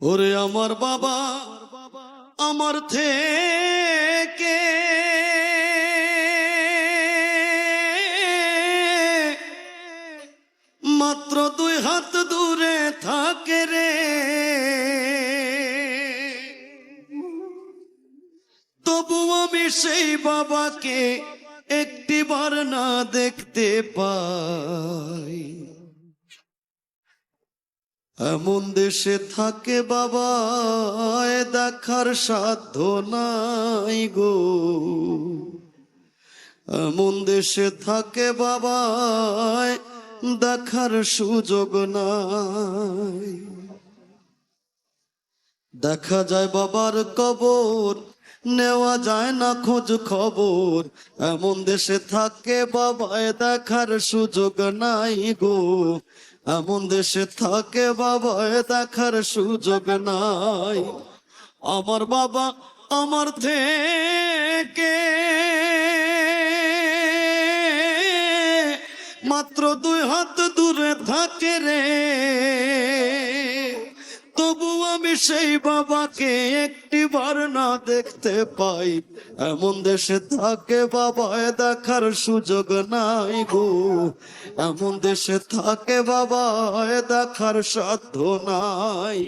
ওরে আমার বাবা আমার থেকে মাত্র 2 হাত দূরে থাকে রে, তবু আমি সেই বাবাকে একটিবার না দেখতে পাই। এমন দেশে থাকে বাবা দেখার সাধ্য নাই গো, এমন দেশে থাকে বাবা দেখার সুযোগ নাই। দেখা যায় বাবার কবর, নেওয়া যায় না খোঁজ খবর। এমন দেশে থাকে বাবা দেখার সুযোগ নাই গো, এমন দেশে থাকে বাবা দেখার সুযোগ নাই। আমার বাবা আমার থেকে মাত্র 2 হাত দূরে থাকে রে, তবু আমি সেই বাবাকে একটিবার না দেখতে পাই। এমন দেশে থাকে বাবা দেখার সুযোগ নাই গো, এমন দেশে থাকে বাবা দেখার সাধ্য নাই।